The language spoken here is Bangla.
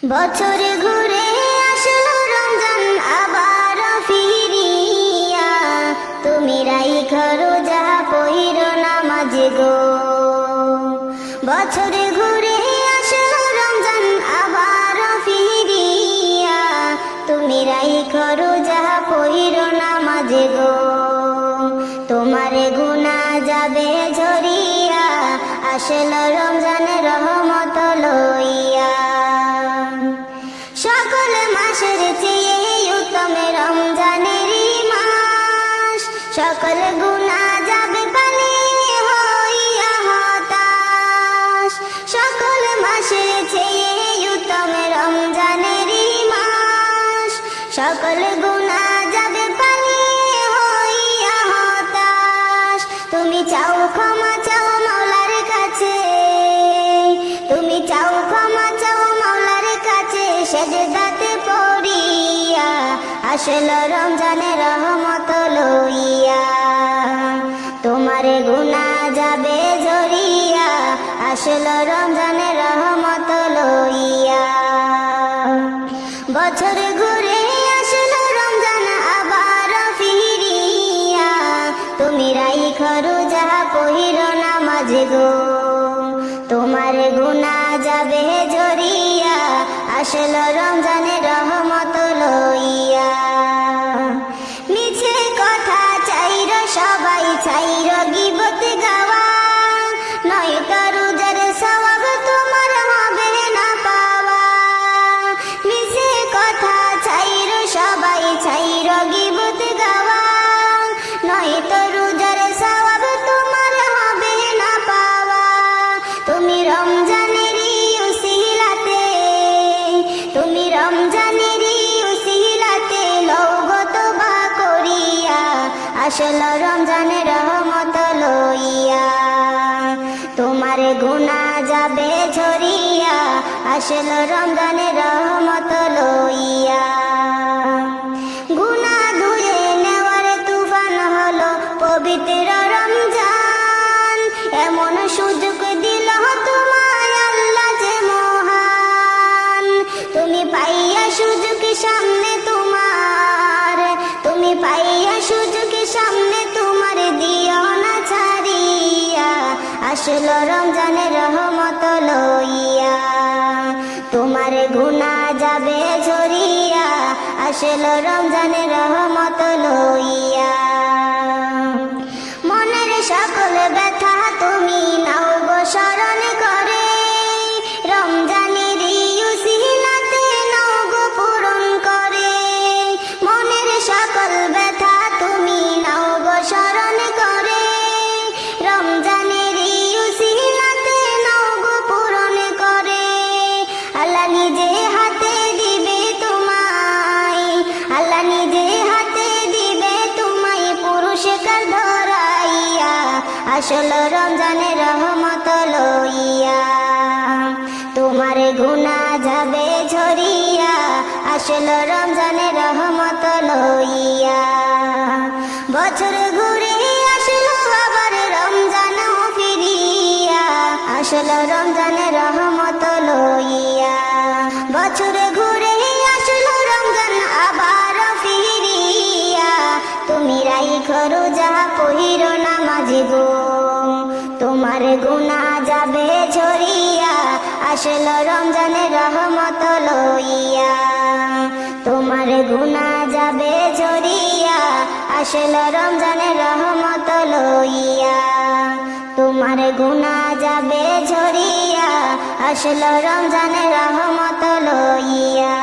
বছরে ঘুরে আসলো রমজান আবার ফিরিয়া, তুমি রাইখো রোজা পইরো নামাজ গো। বছরে ঘুরে আসলো রমজান আবার ফিরিয়া, তুমি রাইখো রোজা পইরো নামাজ গো। তোমারে গুনাহ যাবে ঝরিয়া, আসলো রমজানের রহমত লইয়া। সকল মাসের চেয়ে উত্তম রমজানের মাস, সকল গুনাহ যাবে পানি হইয়া হতাশ। সকল মাসের চেয়ে উত্তম রমজানের মাস, সকল গুনাহ যাবে পানি হইয়া হতাশ। তুমি চাও ক্ষমা চাও মাওলার কাছে, তুমি চাও ক্ষমা চাও মাওলার কাছে, সেজদাতে পড়িয়া আসলো রমজানের রহমত লইয়া। তোমারে গুনাহ যাবে ঝরিয়া, আসলো রমজানের রহমত লইয়া। বছর ঘুরে আসলো রমজান আবার ফিরিয়া, তুমি রাইখো রোজা পইরো নামাজ গো। তোমারে গুনাহ যাবে ঝরিয়া, আসলো রমজানের রহমত লইয়া। মিছে কথা চাইর সবাই চাইর গীবত গাওয়া, নয়তো রোজার সওয়াব তোমার হবে না পাওয়া। মিছে কথা চাইর সবাই চাইর গীবত গাওয়া, নয়তো রোজার সওয়াব তোমার হবে না পাওয়া। তুমি রমজানেরই উসিলাতে, তুমি রমজানেরই উসিলাতে লওগো তওবা করিয়া, আসলো রমজানের রহমত লইয়া। তোমারে গুনাহ যাবে ঝরিয়া, আসলো রমজানের রহমত লইয়া। গুনাহ ধুয়ে নেওয়ার তুফান হলো পবিত্র রমজান, এমন সুযোগ দিল তোমায় আল্লাহ যে মহান। তুমি পাইয়া সুযোগ সামনে তোমার, তুমি পাইয়া সুযোগ সামনে তোমার, দিও না ছাড়িয়া, আসলো রমজানের রহমত লইয়া। তোমারে গুনাহ যাবে ঝরিয়া, আসলো রমজানের রহমত লইয়া। মনের সকল ব্যথা তুমি নাও গো স্মরণ করে, রমজানের উসিলাতে নাও গো পূরণ করে। মনের সকল ব্যথা তুমি নাও গো স্মরণ করে, রমজানের উসিলাতে নাও গো পূরণ করে। আল্লাহ নিজে হাতে দিবে তোমায়, আল্লাহ নিজে হাতে দিবে তোমায় পুরস্কার ধরাইয়া, আসলো রমজানের রহমত লইয়া। তোমার গুনাহ যাবে ঝরিয়া, আসলো রমজানের রহমত লইয়া। বছর ঘুরে আসলো আবার রমজান ফিরিয়া, আসলো রমজানের রহমত লইয়া। বছর ঘুরে আসলো রমজান আবার ফিরিয়া, তুমি রাইখো রোজা পইরো নামাজ গো। তোমার গুনাহ যাবে ঝরিয়া, আসলো রমজানের রহমত লইয়া। তোমার গুনাহ যাবে ঝরিয়া, আসলো রমজানের রহমত লইয়া। তোমার গুনাহ যাবে ঝরিয়া, আসলো রমজানের রহমত লইয়া।